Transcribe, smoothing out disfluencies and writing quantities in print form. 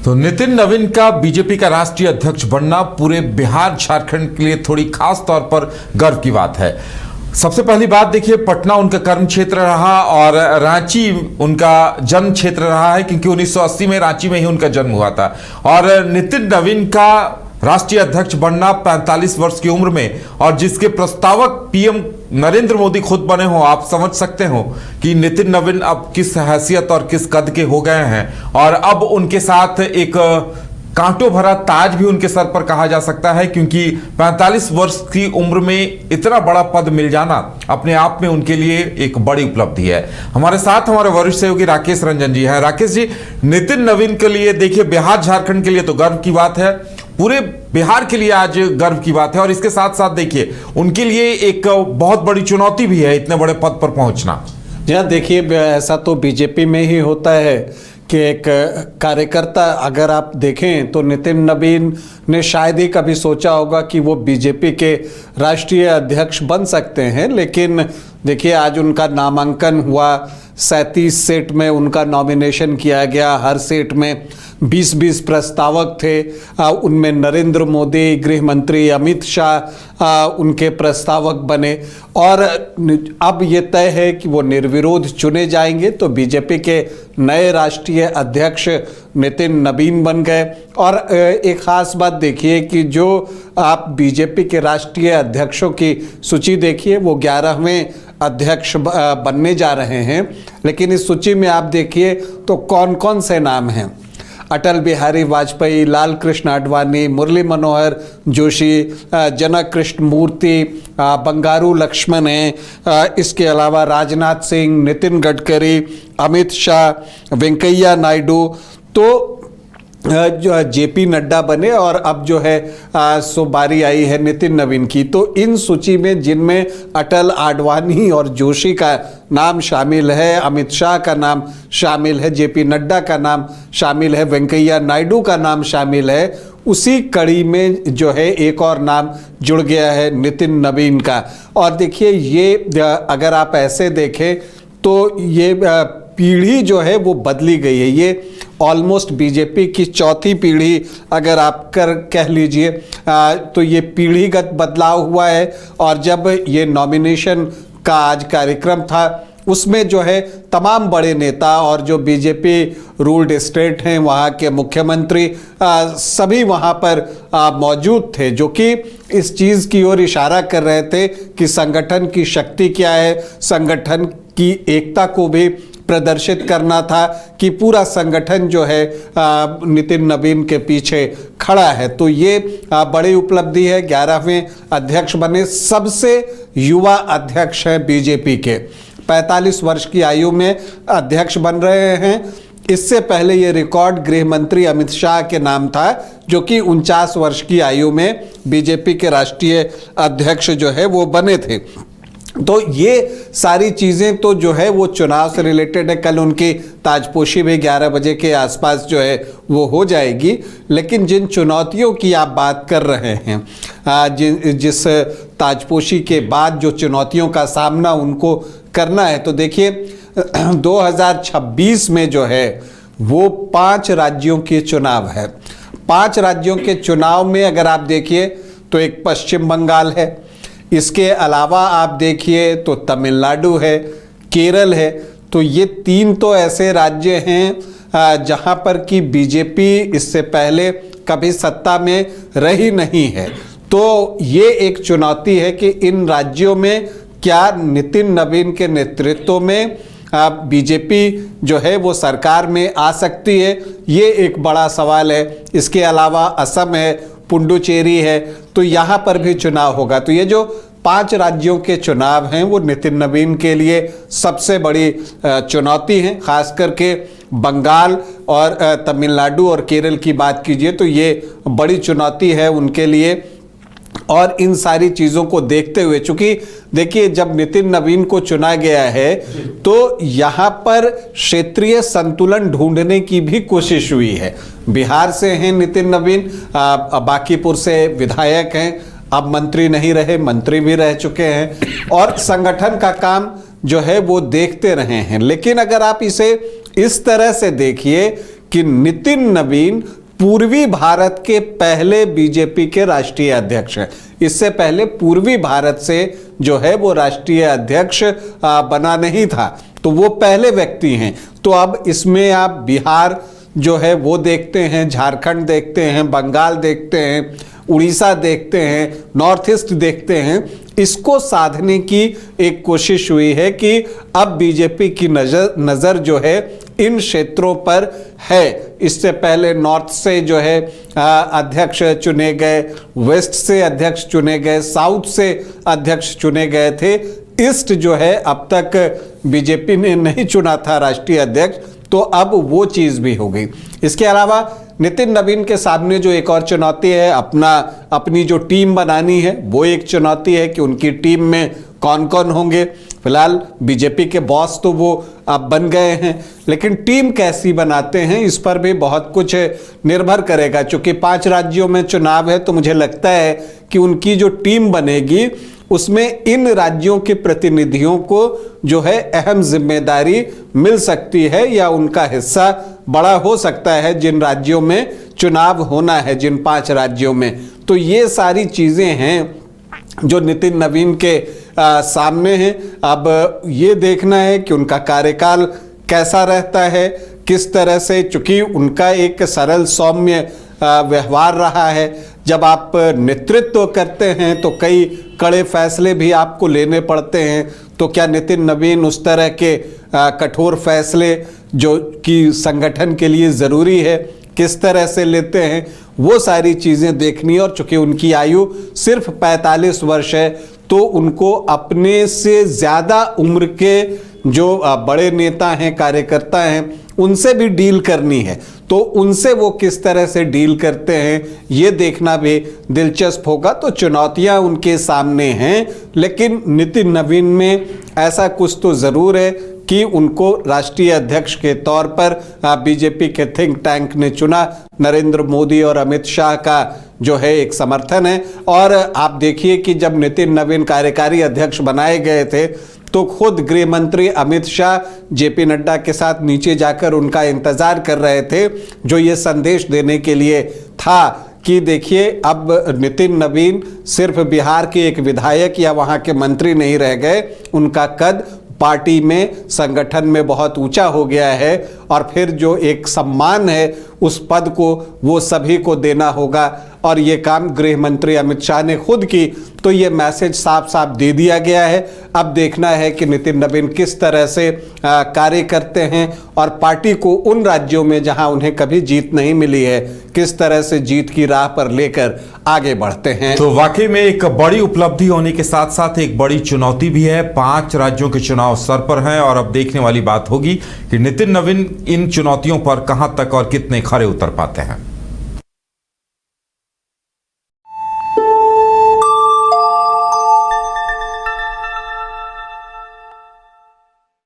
तो नितिन नवीन का बीजेपी का राष्ट्रीय अध्यक्ष बनना पूरे बिहार झारखंड के लिए थोड़ी खास तौर पर गर्व की बात है। सबसे पहली बात देखिए, पटना उनका कर्म क्षेत्र रहा और रांची उनका जन्म क्षेत्र रहा है, क्योंकि 1980 में रांची में ही उनका जन्म हुआ था। और नितिन नवीन का राष्ट्रीय अध्यक्ष बनना 45 वर्ष की उम्र में, और जिसके प्रस्तावक पीएम नरेंद्र मोदी खुद बने हो, आप समझ सकते हो कि नितिन नवीन अब किस हैसियत और किस कद के हो गए हैं। और अब उनके साथ एक कांटों भरा ताज भी उनके सर पर कहा जा सकता है, क्योंकि 45 वर्ष की उम्र में इतना बड़ा पद मिल जाना अपने आप में उनके लिए एक बड़ी उपलब्धि है। हमारे साथ हमारे वरिष्ठ सहयोगी राकेश रंजन जी हैं। राकेश जी, नितिन नवीन के लिए देखिए, बिहार झारखंड के लिए तो गर्व की बात है, पूरे बिहार के लिए आज गर्व की बात है, और इसके साथ साथ देखिए उनके लिए एक बहुत बड़ी चुनौती भी है इतने बड़े पद पर पहुंचना। जी हाँ, देखिए ऐसा तो बीजेपी में ही होता है कि एक कार्यकर्ता, अगर आप देखें तो नितिन नवीन ने शायद ही कभी सोचा होगा कि वो बीजेपी के राष्ट्रीय अध्यक्ष बन सकते हैं। लेकिन देखिए आज उनका नामांकन हुआ, 37 सीट में उनका नॉमिनेशन किया गया, हर सीट में 20-20 प्रस्तावक थे। उनमें नरेंद्र मोदी, गृह मंत्री अमित शाह उनके प्रस्तावक बने, और अब ये तय है कि वो निर्विरोध चुने जाएंगे। तो बीजेपी के नए राष्ट्रीय अध्यक्ष नितिन नवीन बन गए। और एक ख़ास बात देखिए कि जो आप बीजेपी के राष्ट्रीय अध्यक्षों की सूची देखिए, वो 11वें अध्यक्ष बनने जा रहे हैं। लेकिन इस सूची में आप देखिए तो कौन कौन से नाम हैं: अटल बिहारी वाजपेयी, लाल कृष्ण आडवाणी, मुरली मनोहर जोशी, जनक कृष्ण मूर्ति, बंगारू लक्ष्मण हैं। इसके अलावा राजनाथ सिंह, नितिन गडकरी, अमित शाह, वेंकैया नायडू, तो जो जेपी नड्डा बने, और अब जो है सो बारी आई है नितिन नवीन की। तो इन सूची में जिनमें अटल, आडवाणी और जोशी का नाम शामिल है, अमित शाह का नाम शामिल है, जेपी नड्डा का नाम शामिल है, वेंकैया नायडू का नाम शामिल है, उसी कड़ी में जो है एक और नाम जुड़ गया है नितिन नवीन का। और देखिए ये अगर आप ऐसे देखें तो ये पीढ़ी जो है वो बदली गई है। ये ऑलमोस्ट बीजेपी की चौथी पीढ़ी अगर आप कह लीजिए, तो ये पीढ़ीगत बदलाव हुआ है। और जब ये नॉमिनेशन का आज कार्यक्रम था, उसमें जो है तमाम बड़े नेता और जो बीजेपी रूल्ड स्टेट हैं वहाँ के मुख्यमंत्री सभी वहाँ पर मौजूद थे, जो कि इस चीज़ की ओर इशारा कर रहे थे कि संगठन की शक्ति क्या है, संगठन की एकता को भी प्रदर्शित करना था कि पूरा संगठन जो है नितिन नवीन के पीछे खड़ा है। तो ये बड़ी उपलब्धि है, 11वें अध्यक्ष बने, सबसे युवा अध्यक्ष हैं बीजेपी के, 45 वर्ष की आयु में अध्यक्ष बन रहे हैं। इससे पहले ये रिकॉर्ड गृह मंत्री अमित शाह के नाम था, जो कि 49 वर्ष की आयु में बीजेपी के राष्ट्रीय अध्यक्ष जो है वो बने थे। तो ये सारी चीज़ें तो जो है वो चुनाव से रिलेटेड है। कल उनकी ताजपोशी भी 11 बजे के आसपास जो है वो हो जाएगी। लेकिन जिन चुनौतियों की आप बात कर रहे हैं, जिस ताजपोशी के बाद जो चुनौतियों का सामना उनको करना है, तो देखिए 2026 में जो है वो 5 राज्यों के चुनाव है। 5 राज्यों के चुनाव में अगर आप देखिए तो एक पश्चिम बंगाल है, इसके अलावा आप देखिए तो तमिलनाडु है, केरल है। तो ये 3 तो ऐसे राज्य हैं जहां पर कि बीजेपी इससे पहले कभी सत्ता में रही नहीं है। तो ये एक चुनौती है कि इन राज्यों में क्या नितिन नवीन के नेतृत्व में बीजेपी जो है वो सरकार में आ सकती है, ये एक बड़ा सवाल है। इसके अलावा असम है, पुडुचेरी है, तो यहाँ पर भी चुनाव होगा। तो ये जो 5 राज्यों के चुनाव हैं वो नितिन नवीन के लिए सबसे बड़ी चुनौती हैं। खास करके बंगाल और तमिलनाडु और केरल की बात कीजिए तो ये बड़ी चुनौती है उनके लिए। और इन सारी चीज़ों को देखते हुए, चूंकि देखिए जब नितिन नवीन को चुना गया है तो यहाँ पर क्षेत्रीय संतुलन ढूंढने की भी कोशिश हुई है। बिहार से हैं नितिन नवीन, बांकीपुर से विधायक हैं, अब मंत्री नहीं रहे, मंत्री भी रह चुके हैं, और संगठन का काम जो है वो देखते रहे हैं। लेकिन अगर आप इसे इस तरह से देखिए कि नितिन नवीन पूर्वी भारत के पहले बीजेपी के राष्ट्रीय अध्यक्ष हैं। इससे पहले पूर्वी भारत से जो है वो राष्ट्रीय अध्यक्ष बना नहीं था, तो वो पहले व्यक्ति हैं। तो अब इसमें आप बिहार जो है वो देखते हैं, झारखंड देखते हैं, बंगाल देखते हैं, उड़ीसा देखते हैं, नॉर्थ ईस्ट देखते हैं। इसको साधने की एक कोशिश हुई है कि अब बीजेपी की नजर जो है इन क्षेत्रों पर है। इससे पहले नॉर्थ से जो है अध्यक्ष चुने गए, वेस्ट से अध्यक्ष चुने गए, साउथ से अध्यक्ष चुने गए थे। ईस्ट जो है अब तक बीजेपी ने नहीं चुना था राष्ट्रीय अध्यक्ष, तो अब वो चीज भी हो गई। इसके अलावा नितिन नवीन के सामने जो एक और चुनौती है, अपनी जो टीम बनानी है, वो एक चुनौती है कि उनकी टीम में कौन कौन होंगे। फिलहाल बीजेपी के बॉस तो वो अब बन गए हैं, लेकिन टीम कैसी बनाते हैं इस पर भी बहुत कुछ निर्भर करेगा। चूंकि 5 राज्यों में चुनाव है, तो मुझे लगता है कि उनकी जो टीम बनेगी उसमें इन राज्यों के प्रतिनिधियों को जो है अहम जिम्मेदारी मिल सकती है, या उनका हिस्सा बड़ा हो सकता है जिन राज्यों में चुनाव होना है, जिन 5 राज्यों में। तो ये सारी चीजें हैं जो नितिन नवीन के सामने हैं। अब ये देखना है कि उनका कार्यकाल कैसा रहता है, किस तरह से, चूंकि उनका एक सरल सौम्य व्यवहार रहा है। जब आप नेतृत्व करते हैं तो कई कड़े फैसले भी आपको लेने पड़ते हैं। तो क्या नितिन नवीन उस तरह के कठोर फैसले जो कि संगठन के लिए ज़रूरी है, किस तरह से लेते हैं, वो सारी चीज़ें देखनी है। और चूंकि उनकी आयु सिर्फ 45 वर्ष है, तो उनको अपने से ज़्यादा उम्र के जो बड़े नेता हैं, कार्यकर्ता हैं, उनसे भी डील करनी है। तो उनसे वो किस तरह से डील करते हैं, ये देखना भी दिलचस्प होगा। तो चुनौतियां उनके सामने हैं, लेकिन नितिन नवीन में ऐसा कुछ तो ज़रूर है कि उनको राष्ट्रीय अध्यक्ष के तौर पर बीजेपी के थिंक टैंक ने चुना। नरेंद्र मोदी और अमित शाह का जो है एक समर्थन है। और आप देखिए कि जब नितिन नवीन कार्यकारी अध्यक्ष बनाए गए थे, तो खुद गृह मंत्री अमित शाह जेपी नड्डा के साथ नीचे जाकर उनका इंतजार कर रहे थे, जो ये संदेश देने के लिए था कि देखिए अब नितिन नवीन सिर्फ बिहार के एक विधायक या वहाँ के मंत्री नहीं रह गए, उनका कद पार्टी में, संगठन में बहुत ऊंचा हो गया है। और फिर जो एक सम्मान है उस पद को वो सभी को देना होगा। और ये काम गृह मंत्री अमित शाह ने खुद की, तो ये मैसेज साफ साफ दे दिया गया है। अब देखना है कि नितिन नवीन किस तरह से कार्य करते हैं और पार्टी को उन राज्यों में जहां उन्हें कभी जीत नहीं मिली है, किस तरह से जीत की राह पर लेकर आगे बढ़ते हैं। तो वाकई में एक बड़ी उपलब्धि होने के साथ साथ एक बड़ी चुनौती भी है। 5 राज्यों के चुनाव सर पर हैं और अब देखने वाली बात होगी कि नितिन नवीन इन चुनौतियों पर कहां तक और कितने खरे उतर पाते हैं।